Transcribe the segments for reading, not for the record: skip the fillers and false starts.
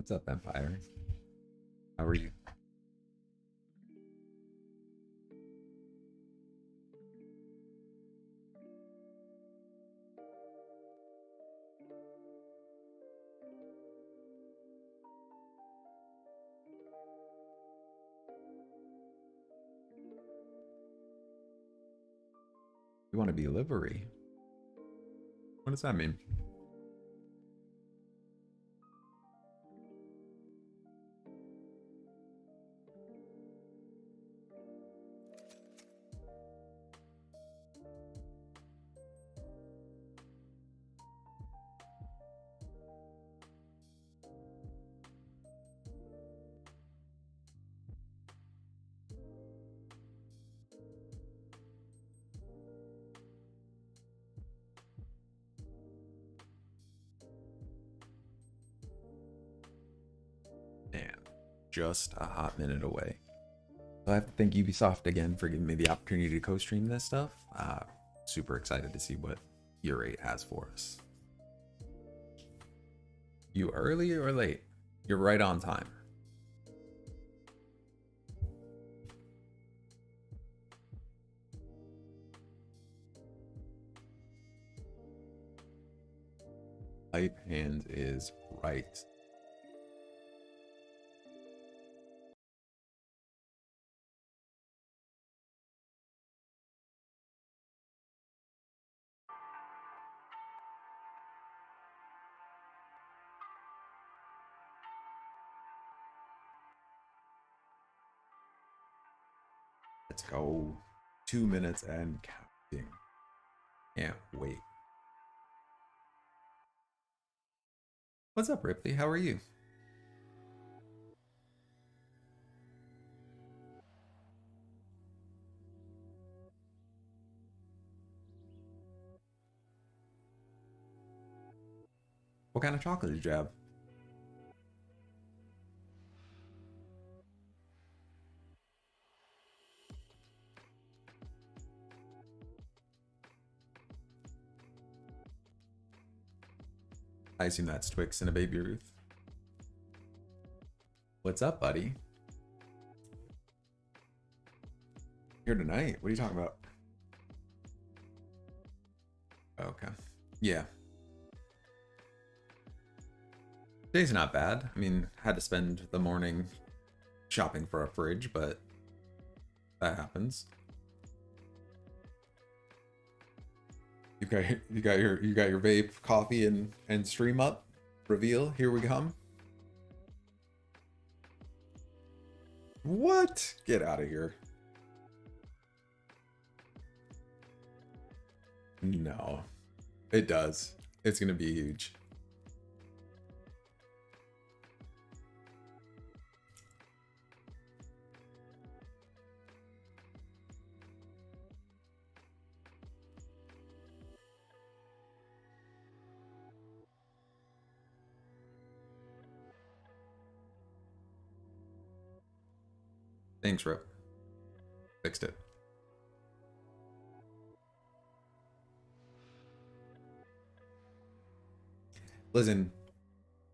What's up, Empire? How are you? You want to be livery? What does that mean? Man, just a hot minute away. So I have to thank Ubisoft again for giving me the opportunity to co-stream this stuff. Super excited to see what Y8 has for us. You early or late? You're right on time. Hype hand is right. Let's go. 2 minutes and counting. Can't wait. What's up, Ripley? How are you? What kind of chocolate did you have? I assume that's Twix and a Baby Ruth. What's up, buddy? Here tonight? What are you talking about? Okay. Yeah. Today's not bad. I mean, had to spend the morning shopping for a fridge, but that happens. You got your vape, coffee, and stream up. Reveal. Here we come. What? Get out of here. No. It does. It's gonna be huge. Thanks, Rip. Fixed it. Listen,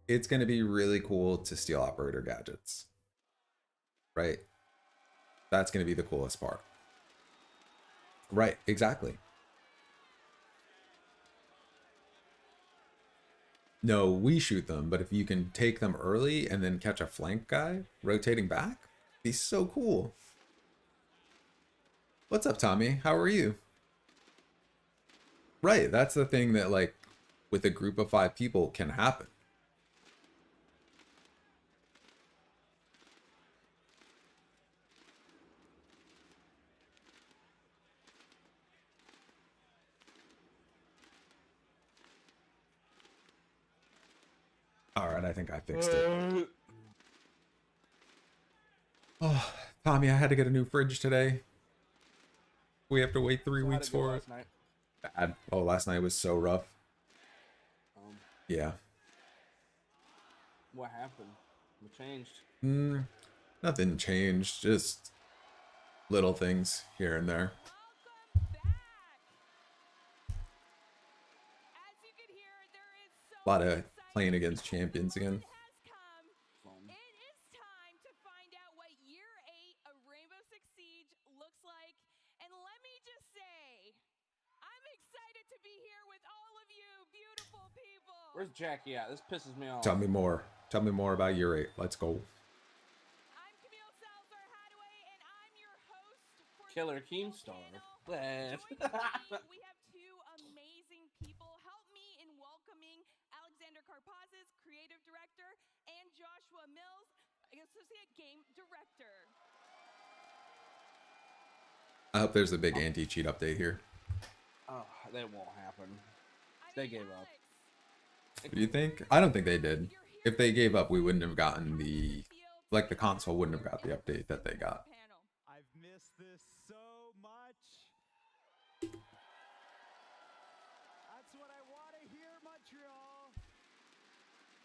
it's going to be really cool to steal operator gadgets. Right? That's going to be the coolest part. Right, exactly. No, we shoot them, but if you can take them early and then catch a flank guy rotating back, he's so cool. What's up, Tommy? How are you? Right, that's the thing that, like, with a group of 5 people can happen. All right, I think I fixed it. Oh, Tommy, I had to get a new fridge today. We have to wait 3 weeks for it. Bad. Oh, last night was so rough. Yeah. What happened? What changed? Nothing changed. Just little things here and there. A lot of playing against champions again. Where's Jackie at? This pisses me off. Tell me more. Tell me more about year 8. Let's go. Killer Keemstar. We have two amazing people. Help me in welcoming Alexander Karpazis, creative director, and Joshua Mills, associate game director. I hope there's a big anti-cheat update here. Oh, that won't happen. They gave up. Do you think? I don't think they did. If they gave up, we wouldn't have gotten the... Like, the console wouldn't have got the update that they got. I've missed this so much. That's what I want to hear, Montreal.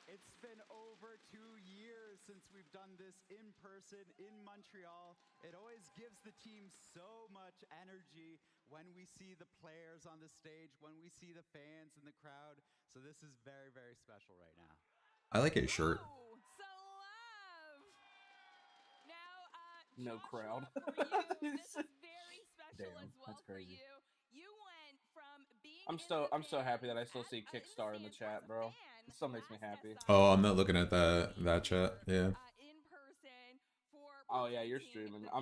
It's been over 2 years since we've done this in person in Montreal. It always gives the team so much energy when we see the players on the stage, when we see the fans in the crowd. So this is very, very special right now. I like his shirt. Oh, so love. Now, No Joshua, crowd. for you, this is very special Damn, as well that's crazy. for you. You went from being I'm so happy that I still see Kickstar in the chat, bro. It still makes me happy. Oh, I'm not looking at that chat. Yeah. In person for Oh yeah, you're streaming. Yeah. How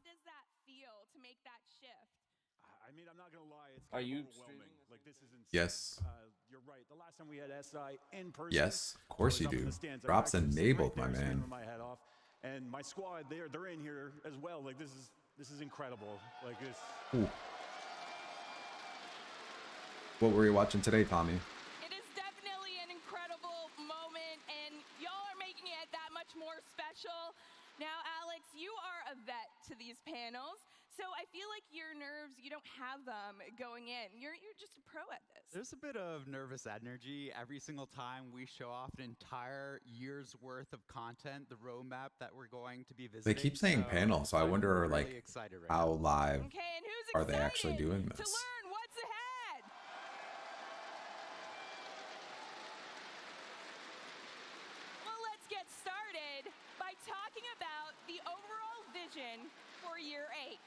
does that feel to make that shift? I mean, I'm not gonna lie. It's Are kind you of overwhelming. streaming? Like this is insane. Yes. You're right. The last time we had SI in person. Yes, of course I was you up in do. the stands. I Drops was actually enabled, right my there man. screaming my head off, and my squad, they're in here as well. Like this is incredible. Like this. Ooh. What were you watching today, Tommy? It is definitely an incredible moment, and y'all are making it that much more special. Now, Alex, you are a vet to these panels, so I feel like your nerves, you don't have them going in. You're just a pro at this. There's a bit of nervous energy every single time we show off an entire year's worth of content, the roadmap that we're going to be visiting. They keep saying panel, so I wonder really like excited right how now. live Okay, and who's are they actually excited doing to this? learn what's ahead? Well, let's get started by talking about the overall vision for year 8.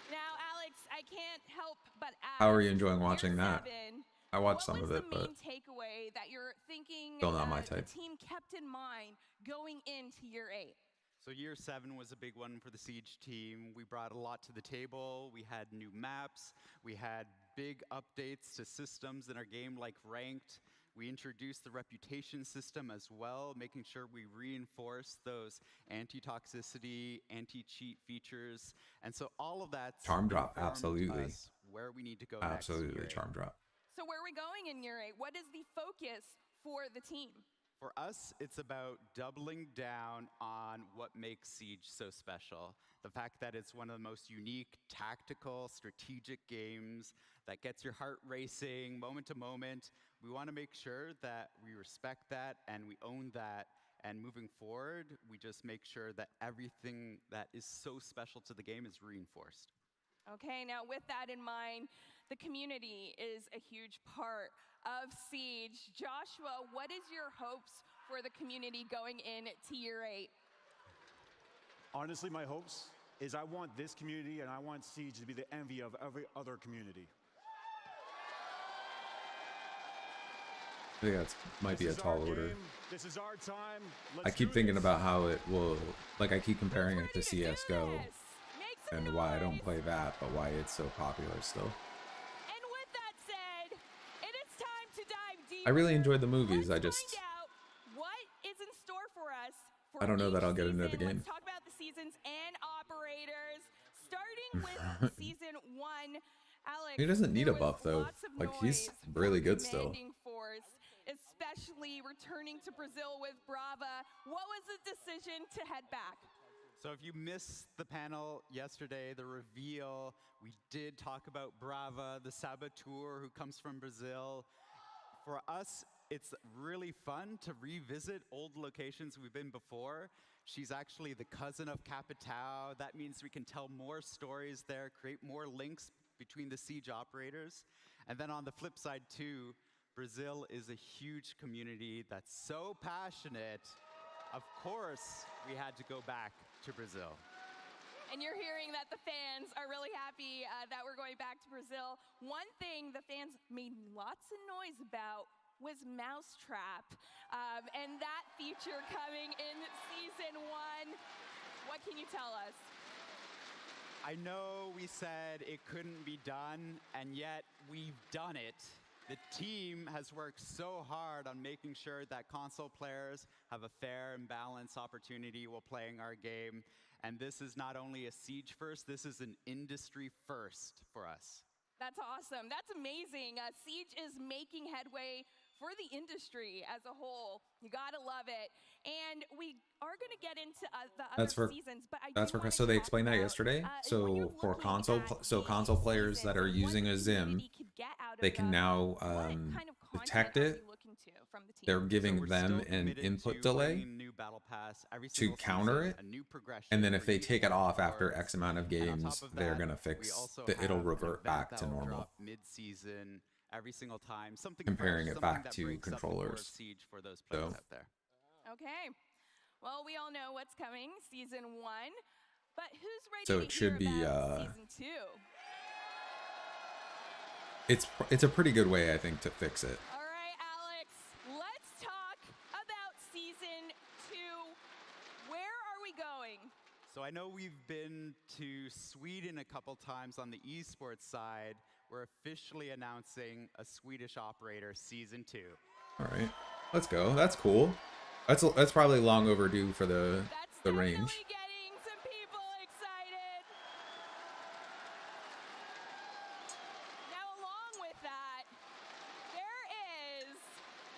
Now, Alex, I can't help but ask. How are you enjoying watching year that? 7, I watched some of what it, was the main but takeaway that you're thinking still not my the type. team kept in mind going into year 8? So year 7 was a big one for the Siege team. We brought a lot to the table. We had new maps. We had big updates to systems in our game like Ranked. We introduced the reputation system as well, making sure we reinforce those anti-toxicity, anti-cheat features. And so all of that Charm drop, absolutely. Where we need to go Absolutely, next. charm drop. So where are we going in year 8? What is the focus for the team? For us, it's about doubling down on what makes Siege so special. The fact that it's one of the most unique, tactical, strategic games that gets your heart racing moment to moment. We want to make sure that we respect that and we own that. And moving forward, we just make sure that everything that is so special to the game is reinforced. Okay, now with that in mind, the community is a huge part of Siege. Joshua, what is your hopes for the community going into year 8? Honestly, my hopes is I want this community and I want Siege to be the envy of every other community. I think that might be a This is tall our order. game. This is our time. I Let's keep do thinking this. about how it will, like I keep comparing it to Ready to do CSGO this. Make some and why I don't noise. play that, but why it's so popular still. And with that said, it is time to dive deeper. I really enjoyed the movies. Let's I just, find out what is in store for us. For I don't know that each I'll get into the season. game. Let's talk about the seasons and operators. Starting with season 1, Alex. He doesn't need there a buff, was though. lots of Like, he's noise really from good still. Commanding Force, especially returning to Brazil with Brava. What was the decision to head back? So if you missed the panel yesterday, the reveal, we did talk about Brava, the saboteur who comes from Brazil. For us, it's really fun to revisit old locations we've been before. She's actually the cousin of Capitao. That means we can tell more stories there, create more links between the Siege operators. And then on the flip side too, Brazil is a huge community that's so passionate. Of course, we had to go back to Brazil. And you're hearing that the fans are really happy that we're going back to Brazil. One thing the fans made lots of noise about was Mousetrap, and that feature coming in Season 1. What can you tell us? I know we said it couldn't be done, and yet we've done it. The team has worked so hard on making sure that console players have a fair and balanced opportunity while playing our game. And this is not only a Siege first, this is an industry first for us. That's awesome. That's amazing. Siege is making headway for the industry as a whole. You gotta love it. And we are gonna get into the other seasons, but I that's do for wanna so they talk explained that about, yesterday. when you're So for looking console at so the console players that seasons, are what using the a Zim, community could get out of they can them, now what kind of detect content are it. you looking to from the team? They're giving So we're them still an committed input to delay bringing new battle pass every to single counter season, it, a new progression and then if for they you take it off after cards. X amount of And on games, top of they're that, gonna we fix also that. It'll have an revert event back that to will normal. drop mid-season every single time. Something Comparing fresh, it something back that to breaks up the core of controllers. Siege for those players So- out there. Okay. Well, we all know what's coming, Season 1. But who's ready So to it should hear be, about Season 2? It's a pretty good way, I think, to fix it. All right, Alex, let's talk about Season 2. Where are we going? So I know we've been to Sweden a couple times on the esports side. We're officially announcing a Swedish operator Season 2. All right, let's go. That's cool. That's probably long overdue for the That's range. definitely getting some people excited. Now, along with that, there is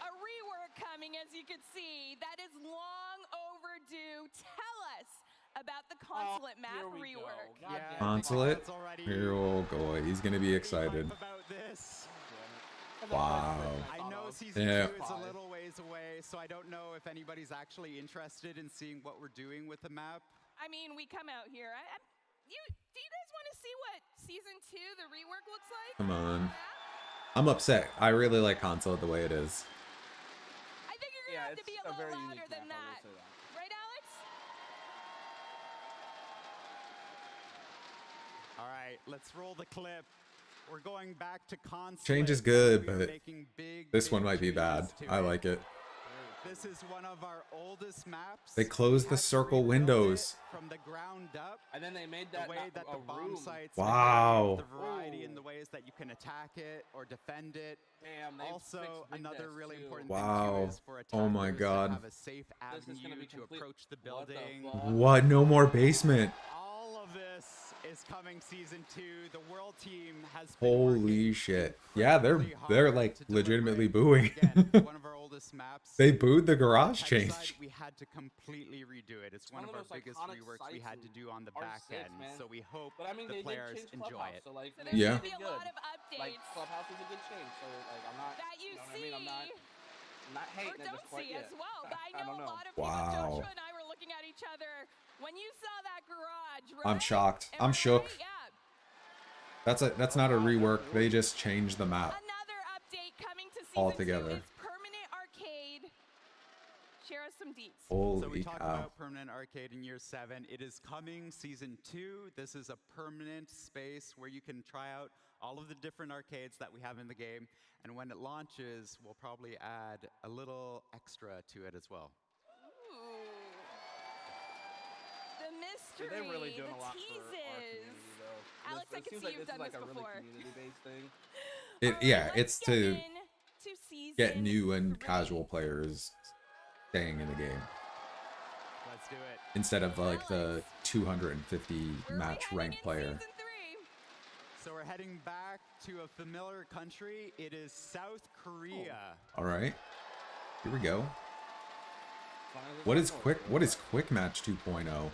a rework coming, as you can see, that is long overdue. Tell us about the consulate map Here we go. rework. God damn it. Consulate. It's already Here, oh boy, he's gonna be excited. about this. Wow. I know Season Yeah. 2 is a little ways away, so I don't know if anybody's actually interested in seeing what we're doing with the map. I mean, we come out here. Do you guys want to see what Season 2, the rework, looks like? Come on. Yeah? I'm upset. I really like Consulate the way it is. I think you're going to Yeah, have to it's be a a very little louder unique than map, I that. will say that. Right, Alex? All right, let's roll the clip. We're going back to Consulate. Change is good, We are but making this one might be bad. changes to I like it. This is one of our oldest maps. They closed We the had to circle rebuild windows. it from the ground up. And then they made The that way that a the bomb room. sites, Wow. the variety in the ways that you can attack it or defend it. Damn, they Also, fixed Big another Nest, really too. important Wow. thing too is for Oh my attackers to God. have a safe This is gonna avenue be to complete- approach the What the building. fuck? What? No more basement. All of this is coming Season 2. The world team has been Holy working shit. Yeah, they're incredibly like hard to legitimately deliver booing. it. Again, one of our oldest maps. They booed the garage Tech change. side, we had to completely redo it. It's one of our the most biggest iconic reworks we sites had to in do on the R6, back end. man. So we hope But I mean, the they players did change enjoy Clubhouse, it. so like, So they there's Yeah. going to did be a lot good. of updates Like Clubhouse is a good change, so like I'm not. that you know what I see mean? I'm not or hating it don't just quite see yet. as well. But I I know don't a know. lot of people, Wow. Joshua and I were looking at each other when you saw that garage, right? I'm shocked. Am I'm I shook. right? Yeah. That's not a rework. They just changed the map. Another update coming to Season Altogether. 2 is Permanent Arcade. Share us some deets. Holy So we talked cow. about Permanent Arcade in Year 7. It is coming Season 2. This is a permanent space where you can try out all of the different arcades that we have in the game. And when it launches, we'll probably add a little extra to it as well. Ooh. The mystery, They're really doing the a lot for our teases. community, though. Alex, I It can seems see like you've this done is like this a really before. community-based thing. Yeah, Let's it's get to into season get new and 3. casual players staying in the game Let's do it. instead of like the 250 Where are we match heading ranked in player. Season 3? So we're heading back to a familiar country. It is South Korea. All right, here we go. Finally, What is that's quick? over. What is Quick Match 2.0? Now,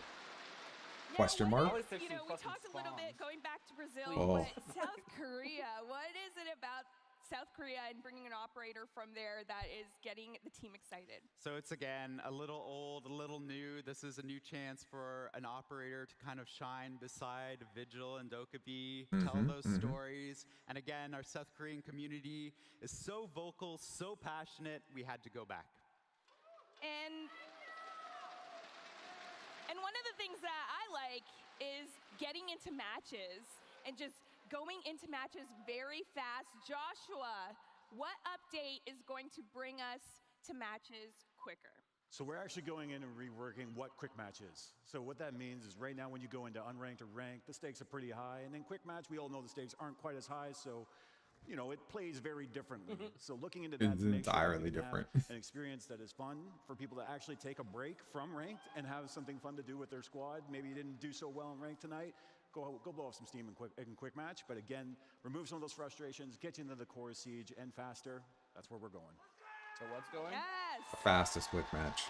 Question what mark? Probably is- fix You these know, we fucking talked a little bit spawns. going back to Brazil, Oh. but South Korea, what is it about South Korea and bringing an operator from there that is getting the team excited? So it's again a little old, a little new. This is a new chance for an operator to kind of shine beside Vigil and Dokkaebi, tell those stories. And again, our South Korean community is so vocal, so passionate, we had to go back. And one of the things that I like is getting into matches and just going into matches very fast. Joshua, what update is going to bring us to matches quicker? So we're actually going in and reworking what quick match is. So what that means is right now when you go into unranked or ranked, the stakes are pretty high. And in quick match, we all know the stakes aren't quite as high. So, you know, it plays very differently. So looking into that It's to make sure entirely we can different. have an experience that is fun for people to actually take a break from ranked and have something fun to do with their squad. Maybe you didn't do so well in ranked tonight. Go blow off some steam in quick match. But again, remove some of those frustrations, get you into the core siege and faster. That's where we're going. So what's going? Yes. Fastest quick match.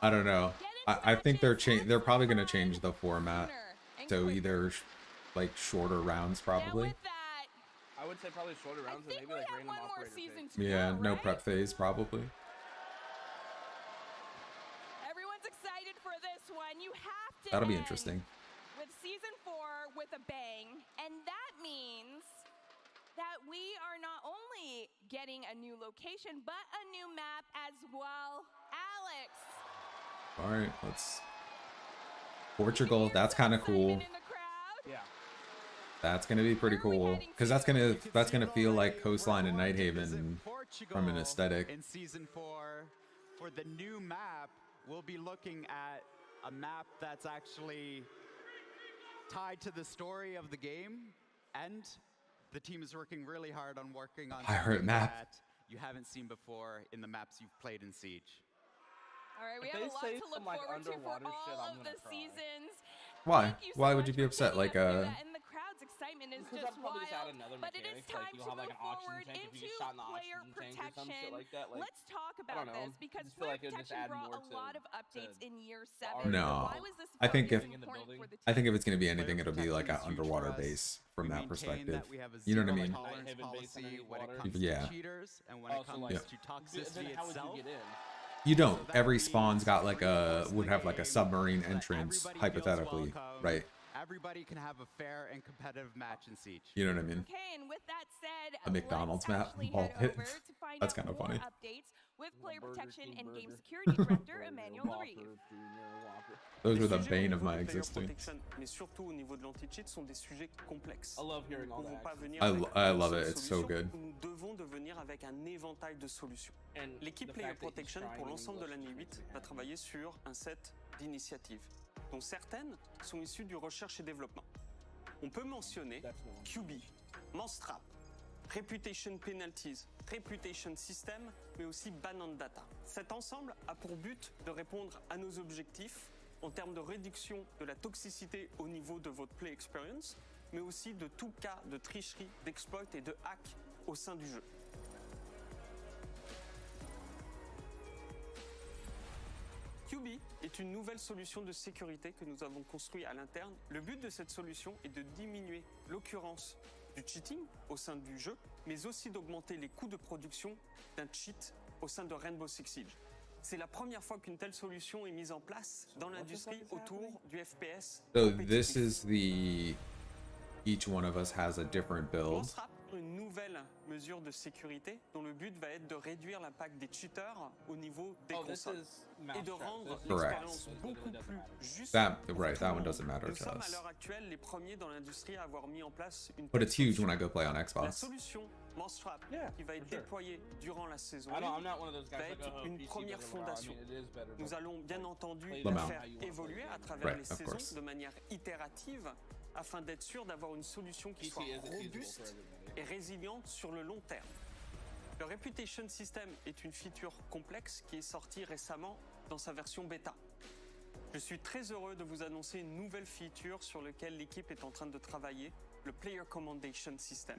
I don't know. I think they're probably going to change the format. So either like shorter rounds probably. With that, I would say probably shorter rounds and I think maybe we like have random one more operator season phase. to Yeah, go, no right? prep phase probably. Everyone's excited for this one. You have to That'll be end interesting. with season 4 with a bang, and that means that we are not only getting a new location, but a new map as well. Alex. All right, let's Portugal. That's kind of cool. Excitement in the crowd. Yeah. That's gonna be pretty cool because that's gonna feel like Coastline and Nighthaven from an aesthetic. In season 4, for the new map, we'll be looking at a map that's actually tied to the story of the game, and the team is working really hard on working on Pirate something map. that you haven't seen before in the maps you've played in Siege. All right, we If have a they lot say to look some, like, forward to for underwater shit, all I'm of gonna the cry. seasons. Why? Thank you so Why would much you be for upset? taking Like us through that, and the crowd's excitement is Because just I'd probably just add wild. another But it is mechanic, like time you'll to have like move an oxygen forward tank if you into just shot in the player oxygen tank or some protection. shit like that. Like, Let's talk I about don't know. this because I just feel player like it would just protection add brought more a lot of to updates in year the 7. art. No. Why was this I think felt if- so in the important building. for the I think if team? it's gonna be anything, Player it'll be like an protection is huge underwater for us. base from We that maintain perspective. that we have a You know what I zero mean? tolerance Haven base policy underneath when it water. comes Yeah. to cheaters and when Oh, it so, comes like, to then toxicity how would itself. you get in? You don't. So that Every means spawn's got like bring would the have like a game submarine so that entrance, everybody feels hypothetically, welcome. right? Everybody can have a fair and competitive match in Siege. You know what I mean? Okay, and with that said, A McDonald's let's map, actually ball head pit. over to find That's out kinda more funny. updates with player Burger protection King and game burger. security director Emmanuel Larive. Those Les were the sujets au bane of niveau my du player existence. protection, mais surtout au niveau de l'anti-cheat, sont des sujets complexes. I love hearing Nous all ne pouvons that. pas venir I avec I une love seule it. It's so solution, good. Nous devons devenir avec un éventail de solutions. And L'équipe the Player fact that he's Protection trying pour in l'ensemble de English l'année is 8 pretty va good. travailler sur un set d'initiatives, dont certaines sont issues du recherche et développement. On peut mentionner That's the one. QB, Mousetrap, Reputation Penalties, Reputation System, mais aussi Ban on Data. Cet ensemble a pour but de répondre à nos objectifs en termes de réduction de la toxicité au niveau de votre play experience, mais aussi de tout cas de tricherie, d'exploit et de hack au sein du jeu. QB est une nouvelle solution de sécurité que nous avons construite à l'interne. Le but de cette solution est de diminuer l'occurrence du cheating au sein du jeu, mais aussi d'augmenter les coûts de production d'un cheat au sein de Rainbow Six Siege. C'est la première fois qu'une telle solution est mise en place dans l'industrie autour du FPS. So compétitif. this is the each one of us has a different build. Lancera une nouvelle mesure de sécurité dont le but va être de réduire l'impact des cheaters au niveau des Oh, this consoles is et de Mousetrap. rendre This is Correct. l'expérience Mousetrap. beaucoup It doesn't plus matter. juste. That pour right, tout that le one monde. doesn't matter Nous to sommes à us. l'heure actuelle les premiers dans l'industrie à avoir mis en place une But telle it's huge solution. when I go play on La Xbox. solution Mousetrap Yeah, qui va être for sure. déployée durant la saison I know, 1 I'm not one of those guys va like, être oh, une PC première better, blah, blah. I fondation. mean, it is better, Nous but allons bien entendu play la Lamar. faire how you want to évoluer play à it. travers Right, les of saisons course. de manière itérative afin d'être sûr d'avoir une solution qui PC soit is feasible for robuste everybody. et résiliente sur le long terme. Le Reputation System est une feature complexe qui est sortie récemment dans sa version bêta. Je suis très heureux de vous annoncer une nouvelle feature sur laquelle l'équipe est en train de travailler, le Player Commendation System.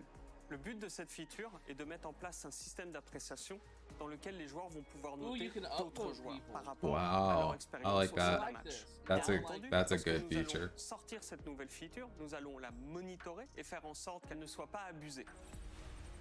Le but de cette feature est de mettre en place un système d'appréciation dans lequel les joueurs vont pouvoir Ooh, noter you can d'autres upvote joueurs people. par rapport à leur Wow, expérience I like au sein that. d'un match. That's Bien a entendu, that's a lorsque good nous allons feature. sortir cette nouvelle feature, nous allons la monitorer et faire en sorte qu'elle ne soit pas abusée.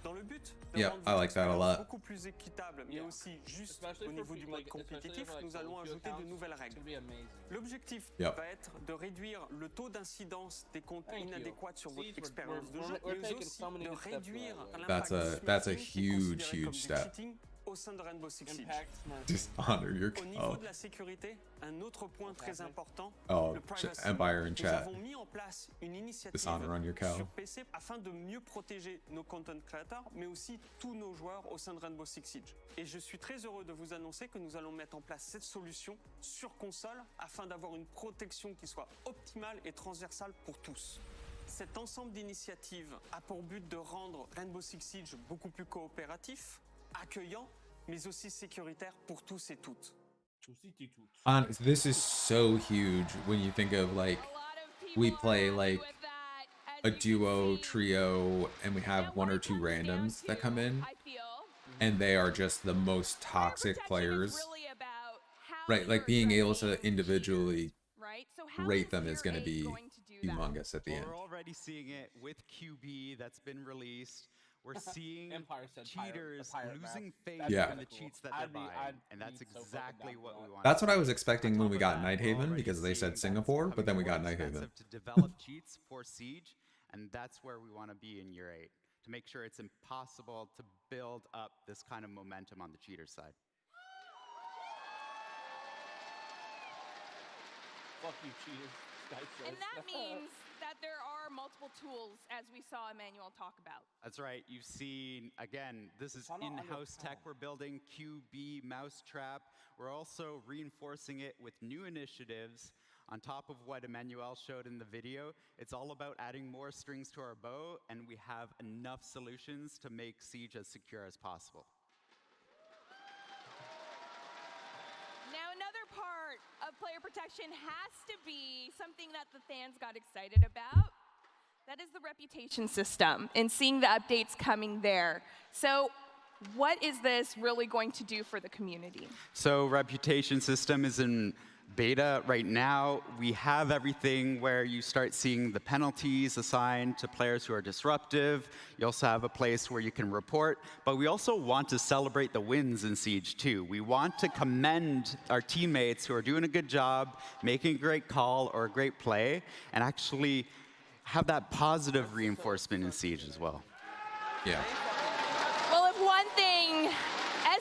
Dans le but de Yeah, rendre I votre like that a expérience lot. beaucoup plus équitable, mais Yeah. aussi juste Especially au for niveau pe- du like, mode compétitif, especially for, like, nous allons solo queue ajouter de accounts, nouvelles It's règles. gonna be amazing. L'objectif Yep. va être de réduire le taux d'incidence des comptes Thank you. inadéquats sur votre See, expérience de we're jeu, taking mais aussi so many de good steps réduire right away. l'impact du That's a smurfing, qui est huge, considéré huge comme du step. cheating, au sein de Rainbow Six Siege. Impact Smurf. Dishonor your Au niveau cow. de la sécurité, un autre point très important, Oh, le privacy. Empire in Nous chat. avons mis en place une initiative Dishonor on your cow. sur PC afin de mieux protéger nos content creators, mais aussi tous nos joueurs au sein de Rainbow Six Siege. Et je suis très heureux de vous annoncer que nous allons mettre en place cette solution sur console afin d'avoir une protection qui soit optimale et transversale pour tous. Cet ensemble d'initiatives a pour but de rendre Rainbow Six Siege beaucoup plus coopératif, accueillant, mais aussi sécuritaire pour tous et toutes. This is so huge when you think of like we play like a duo, trio, and we have one or two randoms that come in, and they are just the most toxic players. Right, like being able to individually rate them is going to be humongous at the end. We're already seeing it with QB that's been released. We're seeing cheaters losing faith Yeah. in the cheats that they're buying, and that's exactly what we want. That's what I was expecting when we got Nighthaven, because they said Singapore, but then we got Nighthaven. To develop cheats for Siege, and that's where we want to be in year 8, to make sure it's impossible to build up this kind of momentum on the cheater side. Fuck you, cheaters. And that means that there are multiple tools, as we saw Emmanuel talk about. That's right. You've seen, again, this is in-house tech we're building, QB, Mousetrap. We're also reinforcing it with new initiatives on top of what Emmanuel showed in the video. It's all about adding more strings to our bow, and we have enough solutions to make Siege as secure as possible. Now, another part of player protection has to be something that the fans got excited about. That is the reputation system and seeing the updates coming there. So what is this really going to do for the community? So reputation system is in beta right now. We have everything where you start seeing the penalties assigned to players who are disruptive. You also have a place where you can report, but we also want to celebrate the wins in Siege too. We want to commend our teammates who are doing a good job, making a great call or a great play, and actually have that positive reinforcement in Siege as well. Yeah. Well, if one thing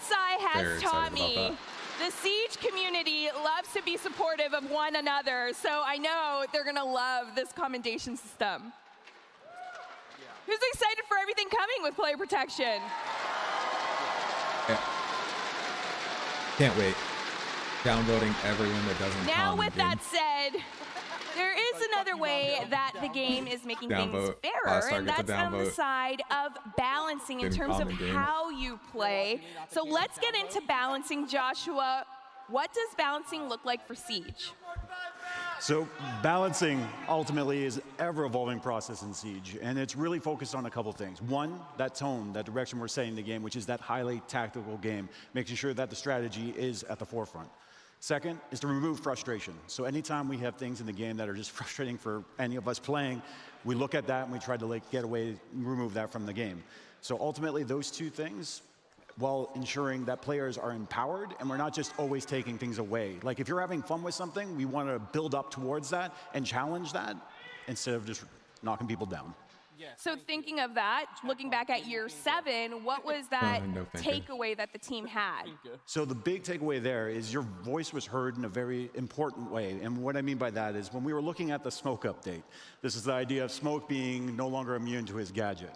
SI has Very taught excited about me, the Siege community loves to be supportive of one another, so I know they're gonna love this commendation system. Who's excited for everything coming with player protection? Yeah. Can't wait. Downvoting everyone that doesn't Now, comment with that said, there is another way that the game is making things Downvote. fairer, Star and gets a that's on the downvote. side of balancing in Didn't terms of comment game. how you play. So let's get into balancing, Joshua. What does balancing look like for Siege? So balancing ultimately is an ever-evolving process in Siege, and it's really focused on a couple things. One, that tone, that direction we're setting the game, which is that highly tactical game, making sure that the strategy is at the forefront. Second is to remove frustration. So anytime we have things in the game that are just frustrating for any of us playing, we look at that and we try to get away, remove that from the game. So ultimately, those two things, while ensuring that players are empowered and we're not just always taking things away. Like if you're having fun with something, we want to build up towards that and challenge that instead of just knocking people down. So thinking of that, looking back at year 7, what was that no, thank you. takeaway that the team had? So the big takeaway there is your voice was heard in a very important way. And what I mean by that is when we were looking at the Smoke update, this is the idea of Smoke being no longer immune to his gadget.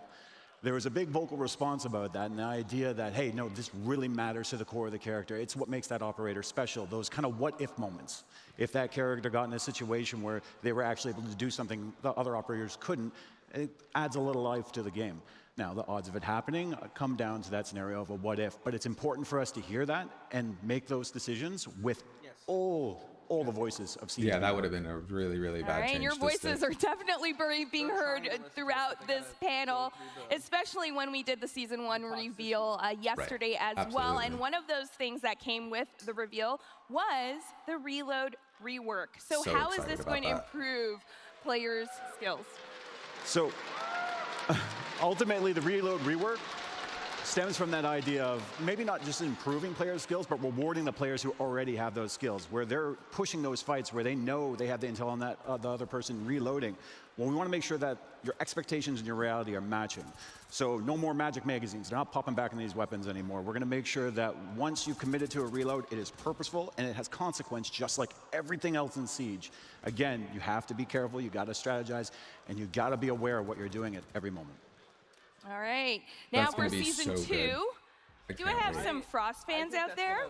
There was a big vocal response about that, and the idea that, hey, no, this really matters to the core of the character. It's what makes that operator special, those kind of what-if moments. If that character got in a situation where they were actually able to do something the other operators couldn't, it adds a little life to the game. Now, the odds of it happening come down to that scenario of a what-if, but it's important for us to hear that and make those decisions with all the voices of Siege. Yeah, that would have been a really, really bad All right, change. your to voices stick. are definitely being heard throughout this panel, especially when we did the Season 1 reveal yesterday as well. Absolutely. And one of those things that came with the reveal was the reload rework. So how is excited this going to about that. improve players' skills? So ultimately, the reload rework stems from that idea of maybe not just improving players' skills, but rewarding the players who already have those skills, where they're pushing those fights where they know they have the intel on that the other person reloading. Well, we want to make sure that your expectations and your reality are matching. So no more magic magazines. They're not popping back in these weapons anymore. We're going to make sure that once you've committed to a reload, it is purposeful and it has consequence, just like everything else in Siege. Again, you have to be careful, you got to strategize, and you got to be aware of what you're doing at every moment. All right. Now That's for gonna be season so 2, good. do I have some Frost fans out there?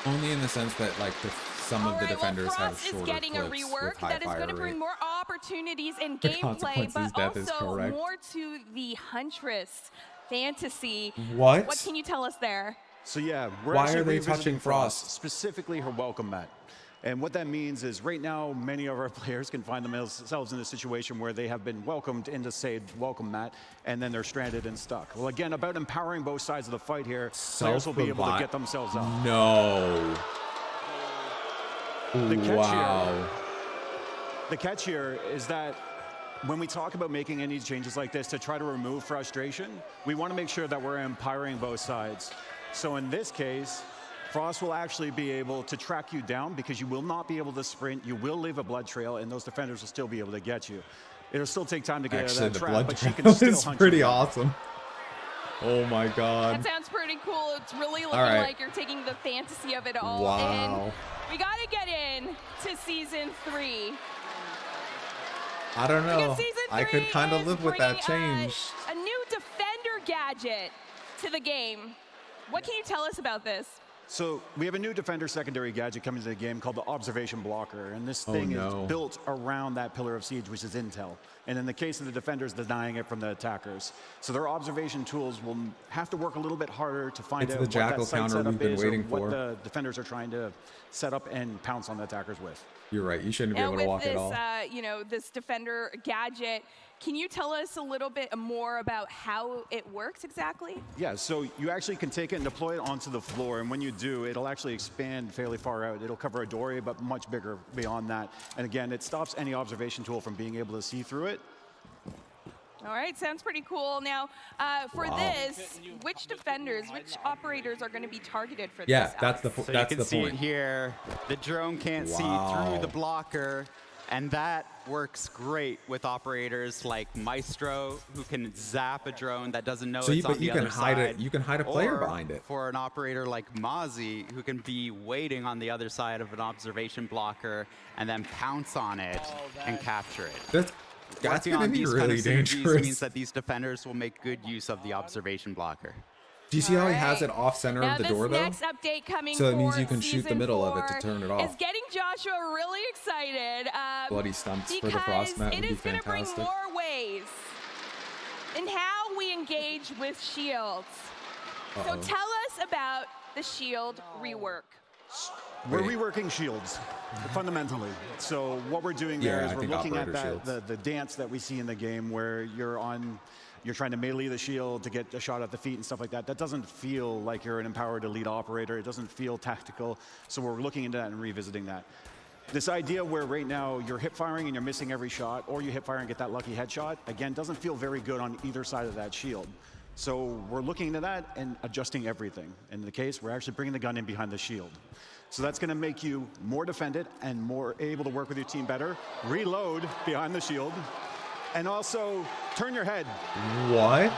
Only in the sense that like some of the defenders well, have Frost is shorter getting a clips rework with high that is fire going to bring rate. more opportunities in The gameplay, consequences but death is also correct. more to the Huntress fantasy. What? What can you tell us there? So yeah, we're Why actually are they revisiting touching Frost? specifically her welcome mat. And what that means is right now, many of our players can find themselves in a situation where they have been welcomed into, say, welcome mat, and then they're stranded and stuck. Well, again, about empowering both sides of the fight here, players will be able to get themselves up. No. Wow. The catch here is that when we talk about making any changes like this to try to remove frustration, we want to make sure that we're empowering both sides. So in this case, Frost will actually be able to track you down because you will not be able to sprint, you will leave a blood trail, and those defenders will still be able to get you. It'll still take time to get Actually, out of the that trap, blood but she trail can still is hunt pretty you down. awesome. Oh my god. That sounds pretty cool. It's really looking right. like you're taking the fantasy of it all. Wow. And we got to get in to season 3. I don't know. Because season 3 I could kind of is live with that bringing, change. A new defender gadget to the game. What can you tell us about this? So we have a new defender secondary gadget coming to the game called the Observation Blocker, and this thing is built around that pillar of siege, which is intel. And in the case of the defenders, denying it from the attackers. So their observation tools will have to work a little bit harder to find It's out the what jackal that site counter setup we've been is waiting or what for. the defenders are trying to set up and pounce on the attackers with. You're right. You shouldn't be Now able to with walk this, at all. you know, this defender gadget, can you tell us a little bit more about how it works exactly? Yeah, so you actually can take it and deploy it onto the floor, and when you do, it'll actually expand fairly far out. It'll cover a doorway, but much bigger beyond that. And again, it stops any observation tool from being able to see through it. All right, sounds pretty cool. Now, for this, which defenders, which operators are going to be targeted for Yeah, this? that's the Alex? So that's you can the see point. it here. The drone can't see through the blocker, and that works great with operators like Maestro, who can zap a drone that doesn't know So it's on but the you can other hide side. it. You can hide a player Or behind it. for an operator like Mozzie, who can be waiting on the other side of an observation blocker and then pounce on it and capture it. That's Working gonna on be these really kind of synergies dangerous. means that these defenders will make good use of the observation blocker. Do you see how he has Alright. it off center Now of the this door though? next update coming So that means for you can shoot the season middle of it 4 to turn it off. Is getting Joshua really excited. Bloody stunts for the because frost mat it would be is going to bring fantastic. more ways in how we engage with shields. So Uh-oh. tell us about the shield rework. We're Wait. reworking shields, fundamentally. So what we're doing there Yeah, is I we're think looking at operator that, shields. the dance that we see in the game where you're trying to melee the shield to get a shot at the feet and stuff like that. That doesn't feel like you're an empowered elite operator. It doesn't feel tactical. So we're looking into that and revisiting that. This idea where right now you're hip firing and you're missing every shot, or you hip fire and get that lucky headshot, again, doesn't feel very good on either side of that shield. So we're looking into that and adjusting everything. In the case, we're actually bringing the gun in behind the shield. So that's going to make you more defended and more able to work with your team better. Reload behind the shield. And also turn your head. What?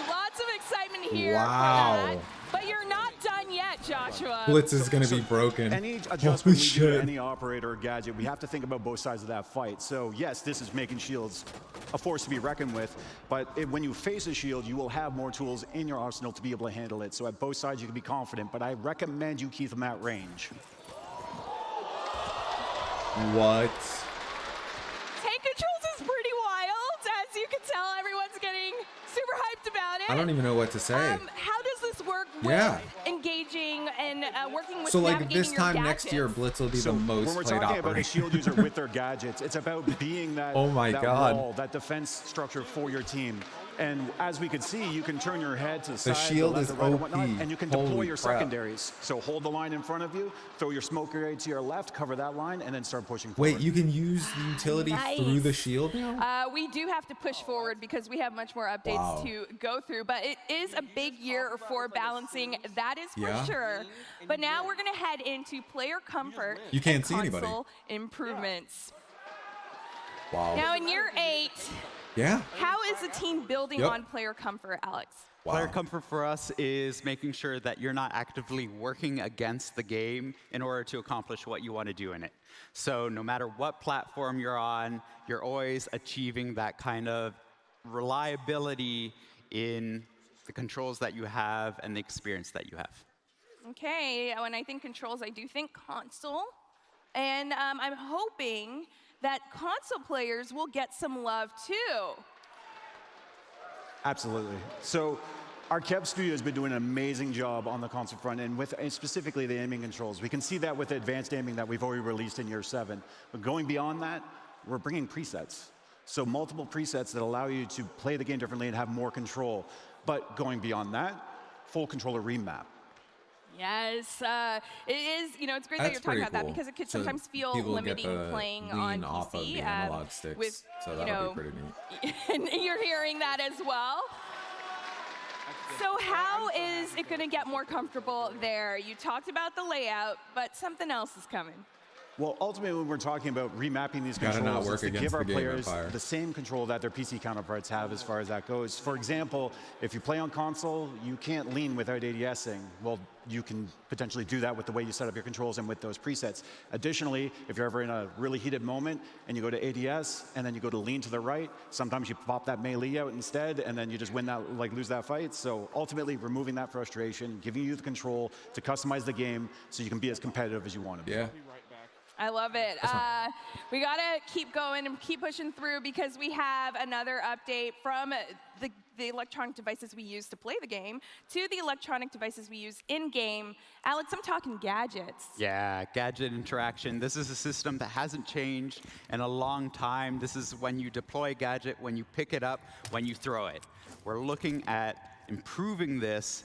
Lots of excitement here Wow. for that. But you're not done yet, Joshua. Blitz is going to be broken. Any Holy adjustment we do shit. to any operator or gadget, we have to think about both sides of that fight. So yes, this is making shields a force to be reckoned with, but when you face a shield, you will have more tools in your arsenal to be able to handle it. So at both sides, you can be confident, but I recommend you keep them at range. What? Tank controls is pretty wild. As you can tell, everyone's getting super hyped about it. I don't even know what to say. How does this work with Yeah. engaging and working with So like navigating this your time gadgets? next year, Blitz will be So the most when we're played talking about a operator. shield user with their gadgets, it's about being that, Oh my that God. wall, that defense structure for your team. And as we could see, you can turn your head to the side, shield the left, is the right, and OP. whatnot, and you can Holy deploy your crap. secondaries. So hold the line in front of you, throw your smoke grenade to your left, cover that line, and then start pushing forward. Wait, you can use the utility through the shield now? We do have to push forward because we have much more updates to go through, but it is a big year for balancing, that is for sure. But now we're going to head into player comfort You can't and see anybody. console improvements. Wow. Now in year 8, Yeah. how is the team building on player comfort, Alex? Wow. Player comfort for us is making sure that you're not actively working against the game in order to accomplish what you want to do in it. So no matter what platform you're on, you're always achieving that kind of reliability in the controls that you have and the experience that you have. Okay, when I think controls, I do think console. And I'm hoping that console players will get some love too. Absolutely. So our Kev studio has been doing an amazing job on the console front and with specifically the aiming controls. We can see that with advanced aiming that we've already released in year 7. But going beyond that, we're bringing presets. So multiple presets that allow you to play the game differently and have more control. But going beyond that, full controller remap. Yes, it is. You know, it's great that That's you're talking pretty about that cool. because it could So sometimes feel people get limiting the playing lean on off of PC. the analog sticks, with, so you that'll know, be pretty neat. and you're hearing that as well. So how is it going to get more comfortable there? You talked about the layout, but something else is coming. Well, ultimately, when we're talking about remapping these Gotta not controls, work it's to against give our the game, players Empire. the same control that their PC counterparts have as far as that goes. For example, if you play on console, you can't lean without ADSing. Well, you can potentially do that with the way you set up your controls and with those presets. Additionally, if you're ever in a really heated moment and you go to ADS and then you go to lean to the right, sometimes you pop that melee out instead and then you just win that, like lose that fight. So ultimately, removing that frustration, giving you the control to customize the game so you can be as competitive as you want to be. Yeah. I love it. We got to keep going and keep pushing through because we have another update from the electronic devices we use to play the game to the electronic devices we use in-game. Alex, I'm talking gadgets. Yeah, gadget interaction. This is a system that hasn't changed in a long time. This is when you deploy a gadget, when you pick it up, when you throw it. We're looking at improving this,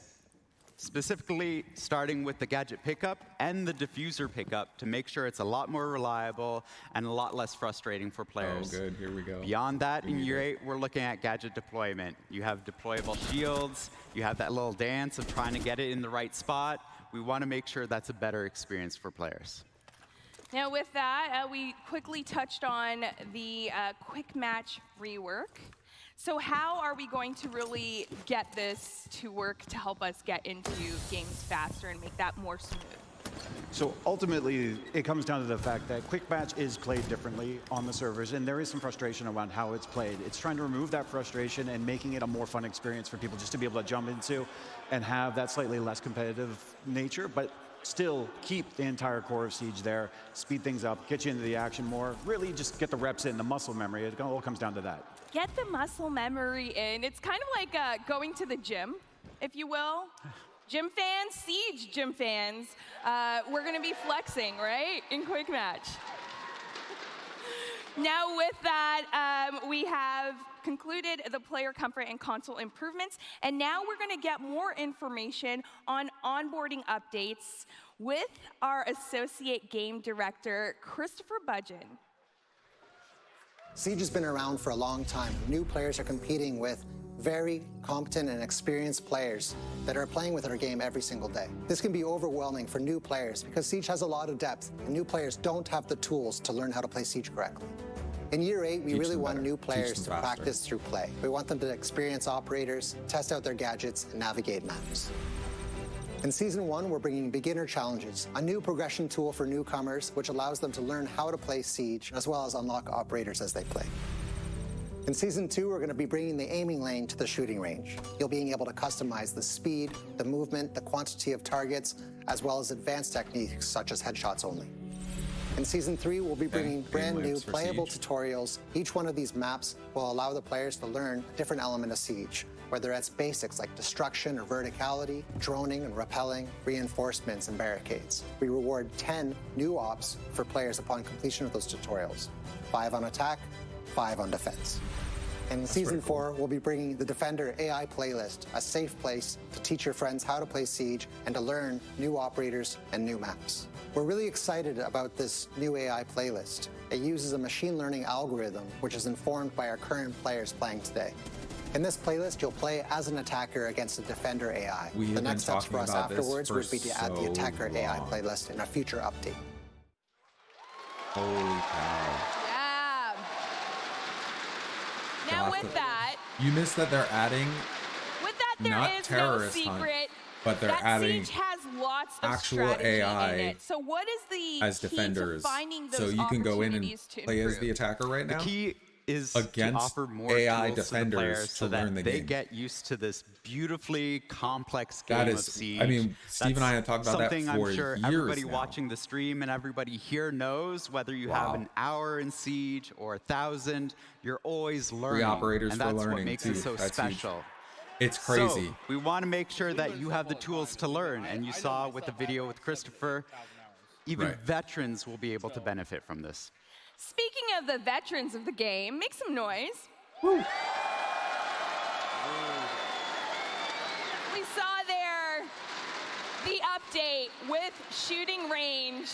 specifically starting with the gadget pickup and the diffuser pickup to make sure it's a lot more reliable and a lot less frustrating for players. Oh, good. Here we go. Beyond that, in year 8, we're looking at gadget deployment. You have deployable shields. You have that little dance of trying to get it in the right spot. We want to make sure that's a better experience for players. Now with that, we quickly touched on the quick match rework. So how are we going to really get this to work to help us get into games faster and make that more smooth? So ultimately, it comes down to the fact that Quick Match is played differently on the servers, and there is some frustration around how it's played. It's trying to remove that frustration and making it a more fun experience for people just to be able to jump into and have that slightly less competitive nature, but still keep the entire core of Siege there, speed things up, get you into the action more, really just get the reps in, the muscle memory. It all comes down to that. Get the muscle memory in. It's kind of like going to the gym, if you will. Gym fans, Siege gym fans, we're going to be flexing, right, in Quick Match. Now with that, we have concluded the player comfort and console improvements, and now we're going to get more information on onboarding updates with our Associate Game Director, Christopher Budgeon. Siege has been around for a long time. New players are competing with very competent and experienced players that are playing with our game every single day. This can be overwhelming for new players because Siege has a lot of depth, and new players don't have the tools to learn how to play Siege correctly. In year 8, we really want new players to practice through play. We want them to experience operators, test out their gadgets, and navigate maps. In Season 1, we're bringing Beginner Challenges, a new progression tool for newcomers which allows them to learn how to play Siege, as well as unlock operators as they play. In Season 2, we're going to be bringing the aiming lane to the shooting range. You'll be able to customize the speed, the movement, the quantity of targets, as well as advanced techniques such as headshots only. In Season 3, we'll be bringing brand new playable tutorials. Each one of these maps will allow the players to learn a different element of Siege, whether it's basics like destruction or verticality, droning and rappelling, reinforcements and barricades. We reward 10 new ops for players upon completion of those tutorials. 5 on attack, 5 on defense. In Season 4, we'll be bringing the Defender AI playlist, a safe place to teach your friends how to play Siege and to learn new operators and new maps. We're really excited about this new AI playlist. It uses a machine learning algorithm which is informed by our current players playing today. In this playlist, you'll play as an attacker against the Defender AI. The next steps for us afterwards would be to add the Attacker AI playlist in a future update. Holy cow. Yeah. Now with that, you missed that they're adding there not is no terrorist secret. hunt, but they're that adding Siege has lots of actual strategy AI in it. So what is the as key defenders, to finding those so you can go in and opportunities to play as improve? the attacker right now. The key is against to offer more AI tools to the defenders players to so learn that the they game. get used to this beautifully complex game That of is, Siege. I mean, Steve and I have talked about that something for I'm sure years everybody now. watching the stream and everybody here knows. Whether you have an hour in Siege or 1,000, you're always learning. operators and for that's learning, what makes too. it so That's huge. special. It's crazy. So, we want to make sure that you have the tools to learn. And you saw with the video with Christopher, even veterans will be able to benefit from this. Speaking of the veterans of the game, make some noise. Woo. We saw there the update with shooting range.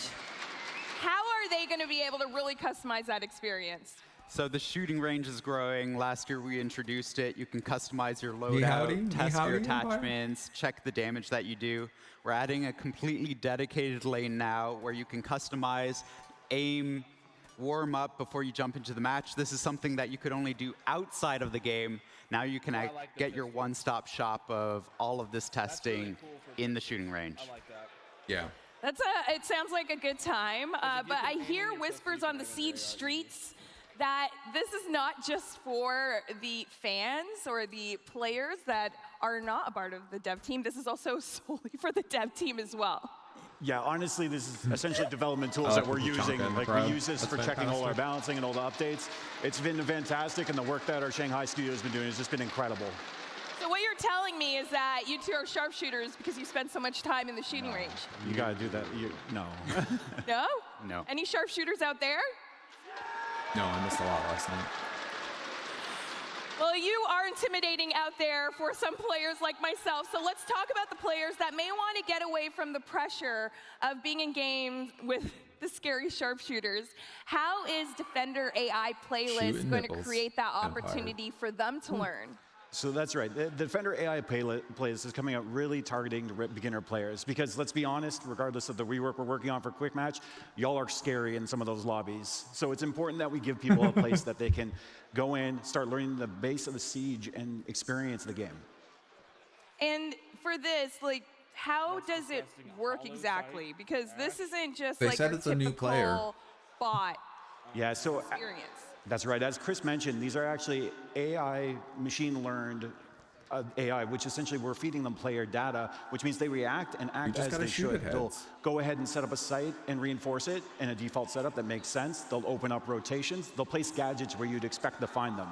How are they going to be able to really customize that experience? So the shooting range is growing. Last year we introduced it. You can customize your howdy. loadout, test Howdy, your Empire. attachments, check the damage that you do. We're adding a completely dedicated lane now where you can customize, aim, warm up before you jump into the match. This is something that you could only do outside of the game. Now you can get your one-stop shop of all of this testing in the shooting range. I like that. Yeah. It sounds like a good time, but I hear whispers on the Siege streets that this is not just for the fans or the players that are not a part of the dev team. This is also solely for the dev team as well. Yeah, honestly, this is essentially development tools that we're using. Like we use this for checking all our balancing and all the updates. It's been fantastic, and the work that our Shanghai studio has been doing has just been incredible. So what you're telling me is that you two are sharpshooters because you spend so much time in the shooting range. You gotta do that. No. No? No. Any sharpshooters out there? No, I missed a lot last night. Well, you are intimidating out there for some players like myself. So let's talk about the players that may want to get away from the pressure of being in games with the scary sharpshooters. How is Defender AI Playlist going to create that opportunity for them to learn? So that's right. The Defender AI playlist is coming out really targeting to beginner players because let's be honest, regardless of the rework we're working on for Quick Match, y'all are scary in some of those lobbies. So it's important that we give people a place that they can go in, start learning the base of the Siege, and experience the game. And for this, like, how does it work exactly? Because this isn't just like said your it's a new player. typical bot Yeah, so experience. that's right. As Chris mentioned, these are actually AI, machine learned AI, which essentially we're feeding them player data, which means they react and act as they should. They'll go ahead and set up a site and reinforce it in a default setup that makes sense. They'll open up rotations. They'll place gadgets where you'd expect to find them.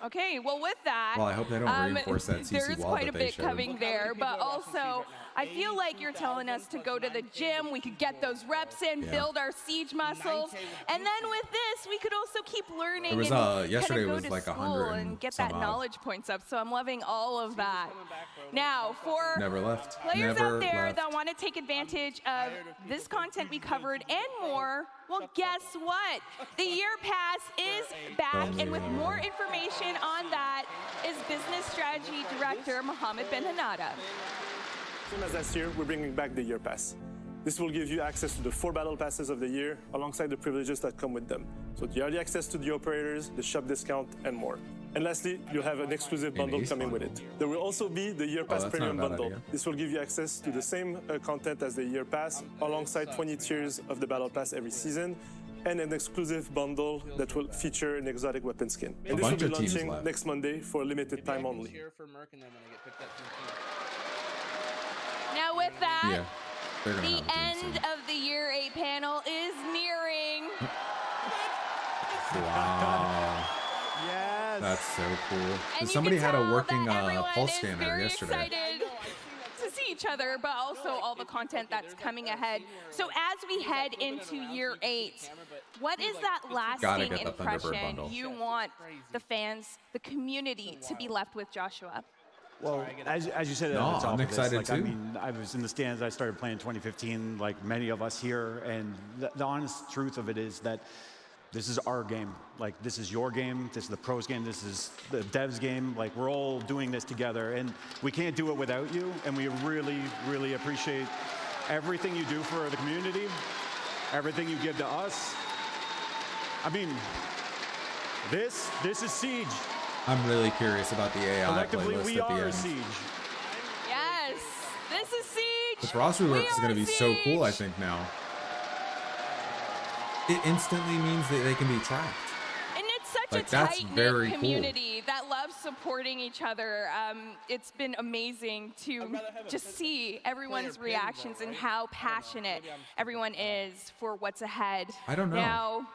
Okay, well with that, Well, I hope they don't reinforce that CC there's wall quite that a they bit showed. coming there, but also I feel like you're telling us to go to the gym, we could get those reps in, build our Siege muscles, and then with this, we could also keep learning There was, and yesterday go was to like school 100 and get some that odd. knowledge points up, so I'm loving all of that. Now, for Never left. players Never out there left. that want to take advantage of this content we covered and more, well, guess what? The Year Pass is back, and with more information on that is Business Strategy Director Mohammed Ben Hanada. Same as last year, we're bringing back the Year Pass. This will give you access to the 4 battle passes of the year alongside the privileges that come with them. So the early access to the operators, the shop discount, and more. And lastly, you'll have an exclusive bundle coming with it. There will also be the Year Pass that's Premium not a bad bundle. idea. This will give you access to the same content as the Year Pass alongside 20 tiers of the Battle Pass every season and an exclusive bundle that will feature an exotic weapon skin. And this will bunch be of teams launching left. next Monday for a limited time only. Now with that, Yeah. They're gonna the have a team end soon. of the Year 8 panel is nearing. Wow. Yes. That's so cool. And you Somebody can had a tell working that everyone pulse is scanner very yesterday. excited to see each other, but also all the content that's coming ahead. So as we head into year 8, what is that lasting get the Thunderbird impression bundle. you want the fans, the community, to be left with, Joshua? Well, as you said, No, at the top I'm of this, excited like, I too. mean, I was in the stands. I started playing in 2015, like many of us here, and the honest truth of it is that this is our game. Like, this is your game. This is the pros' game. This is the devs' game. Like, we're all doing this together, and we can't do it without you. And we really, really appreciate everything you do for the community, everything you give to us. I mean, this is Siege. I'm really curious about the AI Collectively, playlist we at the are end. Siege. Yes, this is Siege. This roster We rework is are going to be so cool, I Siege. think, now. It instantly means that they can be tracked. And it's such Like, a that's tight-knit very cool. community that loves supporting each other. It's been amazing to just see everyone's reactions and how passionate everyone is for what's ahead. I don't know. Now,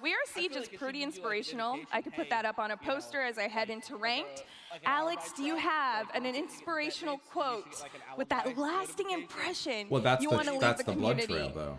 We Are Siege is pretty inspirational. I could put that up on a poster as I head into ranked. Alex, do you have an inspirational quote with that lasting impression Well, that's you want to leave that's the the blood community? trail, though.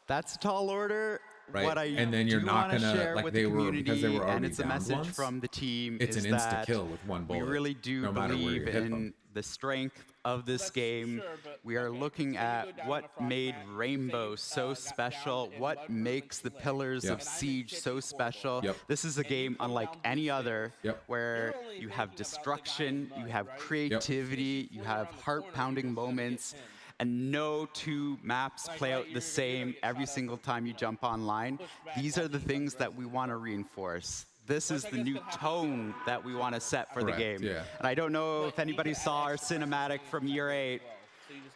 That's a tall order. Right. What I And then you're do not wanna gonna- share like, with they the were- community, because they were and already it's a down message once, from the team. it's is an insta that kill with one bullet, We really do no matter where you believe hit in them. the strength of this game. We are looking at what made Rainbow so special, what makes the pillars Yep. of Siege so special. Yep. This is a game unlike any other, Yep. where you have destruction, you have creativity, you have heart-pounding moments, and no two maps play out the same every single time you jump online. These are the things that we want to reinforce. This is the new tone that we want to set for Correct, the game. yeah. And I don't know if anybody saw our cinematic from year 8,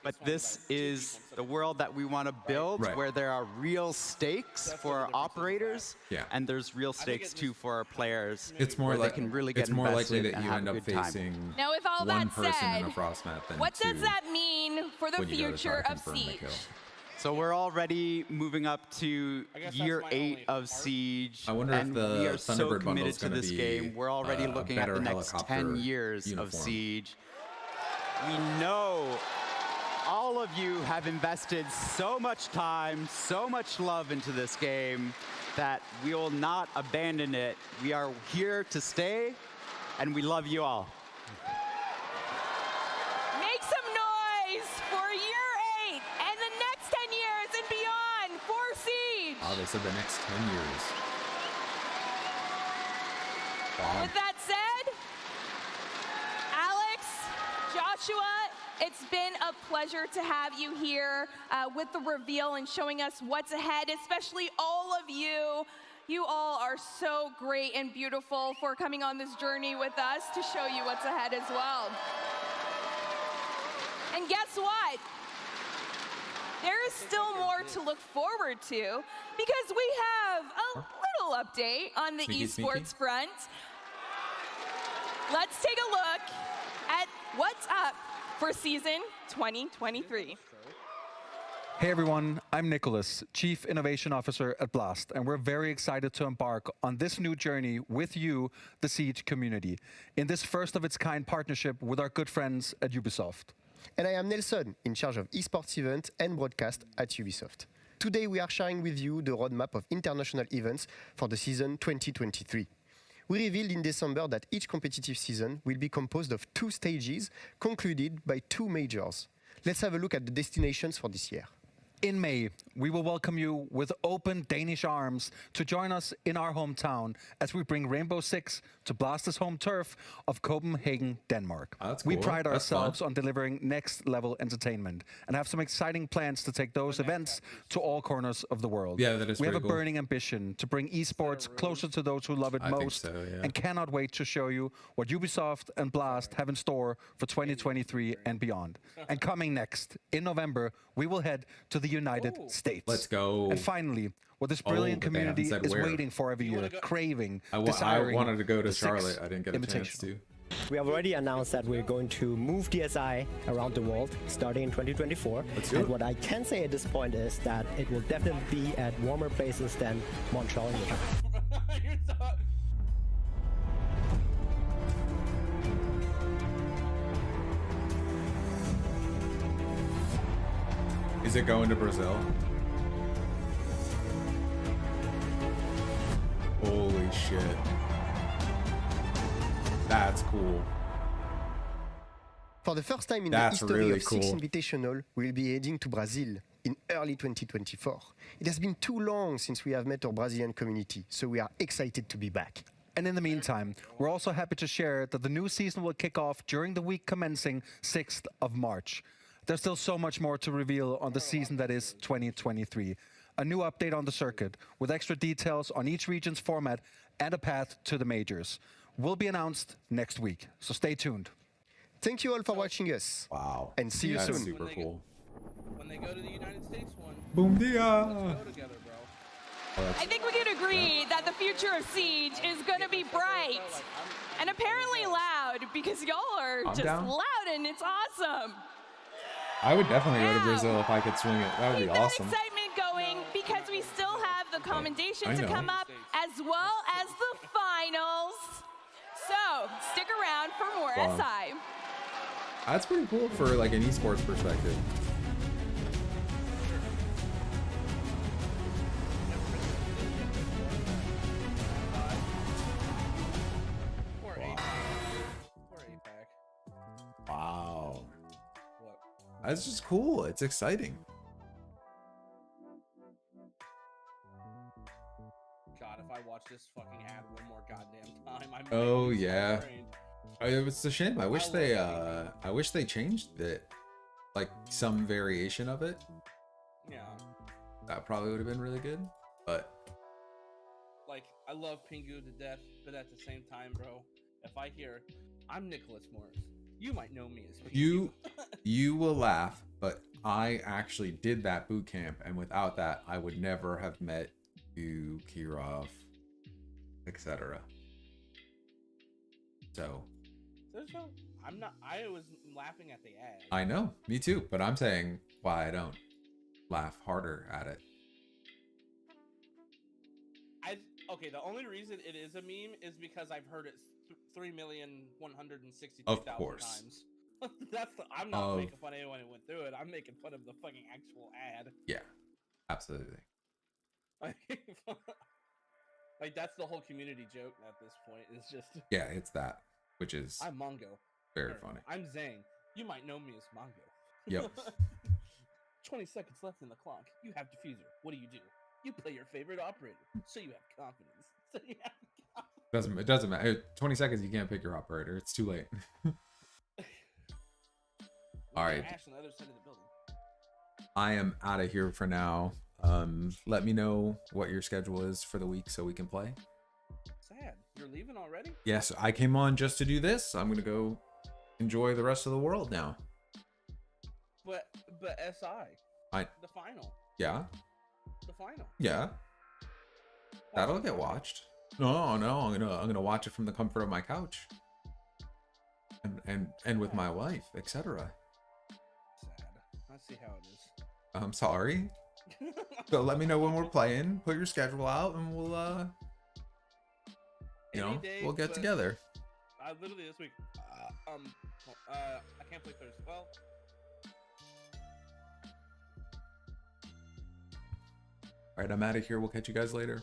but this is the world that we want to build, Right. where there are real stakes for our operators, Yeah. and there's real stakes too for our players. It's more where like they can really get it's more likely invested that and you have end a up good time. facing Now, with all one that person said, in a frost map than what two does that mean for the when you go to try future to of confirm the Siege? kill. So we're already moving up to year 8 of Siege, I wonder if and the we are so Thunderbird committed bundle's to gonna this be, game. We're already a looking at better the next helicopter 10 years uniform. of Siege. We know all of you have invested so much time, so much love into this game that we will not abandon it. We are here to stay, and we love you all. Make some noise for year 8 and the next 10 years and beyond for Siege. Oh, they said the next 10 years. Wow. With that said, Alex, Joshua, it's been a pleasure to have you here with the reveal and showing us what's ahead, especially all of you. You all are so great and beautiful for coming on this journey with us to show you what's ahead as well. And guess what? There is still more to look forward to because we have a little update on the Sneaky, esports sneaky. front. Let's take a look at what's up for season 2023. Hey everyone, I'm Nicholas, Chief Innovation Officer at Blast, and we're very excited to embark on this new journey with you, the Siege community, in this first of its kind partnership with our good friends at Ubisoft. And I am Nelson, in charge of esports event and broadcast at Ubisoft. Today we are sharing with you the roadmap of international events for the season 2023. We revealed in December that each competitive season will be composed of 2 stages, concluded by 2 majors. Let's have a look at the destinations for this year. In May, we will welcome you with open Danish arms to join us in our hometown as we bring Rainbow Six to Blast's home turf of Copenhagen, Denmark. Oh, that's We cool. pride That's ourselves fun. on delivering next-level entertainment and have some exciting plans to take those events to all corners of the world. Yeah, that is We have a pretty cool. burning ambition to bring esports closer to those who love it I think most so, yeah. and cannot wait to show you what Ubisoft and Blast have in store for 2023 and beyond. And coming next, in November, we will head to the United States. Let's go. And finally, what this Oh, brilliant but they haven't community said is where. waiting for every year, craving, I desiring wanted to go to the Six Charlotte. I didn't get a chance Invitational. to. We have already announced that we're going to move DSI around the world starting in 2024. Let's do and it. what I can say at this point is that it will definitely be at warmer places than Montreal and Utah. Is it going to Brazil? Holy shit. That's cool. For the first time in That's the history really of Six cool. Invitational, we'll be heading to Brazil in early 2024. It has been too long since we have met our Brazilian community, so we are excited to be back. And in the meantime, we're also happy to share that the new season will kick off during the week commencing 6th of March. There's still so much more to reveal on the season that is 2023. A new update on the circuit with extra details on each region's format and a path to the majors will be announced next week, so stay tuned. Thank you all for watching us. Wow. And see you That's soon. super cool. When they go to the United States one, Boom dia. let's go together, bro. I think we can agree that the future of Siege is going to be bright and apparently loud because y'all are I'm just down. loud and it's awesome. I would definitely go to Now, Brazil if I could swing it. That would Keep be that awesome. excitement going because we still have the commendation I to know. come up as well as the finals. So stick around for more Wow. SI. That's pretty cool for like an esports perspective. Or APAC. Wow. What? That's just cool. It's exciting. God, if I watch this fucking ad one more goddamn time, I might Oh lose my yeah. brain. It's a shame. I wish I they love I wish they changed it. Like some variation of it. Yeah. That probably would have been really good. But Like, I love Pingu to death, but at the same time, bro, if I hear, I'm Nicholas Morris, you might know me as Pingu. you will laugh, but I actually did that boot camp, and without that, I would never have met you, Kirov, etc. So There's no, I'm not, I was laughing at the ad. I know, me too, but I'm saying why I don't laugh harder at it. Okay, the only reason it is a meme is because I've heard it 3,163,000 Of course. times. I'm not making fun of anyone who went through it. I'm making fun of the fucking actual ad. Yeah, absolutely. Like that's the whole community joke at this point. It's just Yeah, it's that, which is I'm Mongo. very Or, funny. I'm Zang. You might know me as Mongo. Yep. 20 seconds left in the clock. You have diffuser. What do? You play your favorite operator, so you have confidence. So you have confidence. It doesn't matter. 20 seconds, you can't pick your operator. It's too late. All right. Ash on the other side of the building. I am out of here for now. Let me know what your schedule is for the week so we can play. Sad. You're leaving already? Yes, I came on just to do this. I'm gonna go enjoy the rest of the world now. But SI. The final. Yeah. The final. Yeah. That'll get watched. No, I'm gonna watch it from the comfort of my couch. And with my wife, etc. Sad. I see how it is. I'm sorry. So let me know when we're playing. Put your schedule out, and we'll we'll get together. Literally this week. I can't play Thursday. Well. All right, I'm out of here. We'll catch you guys later.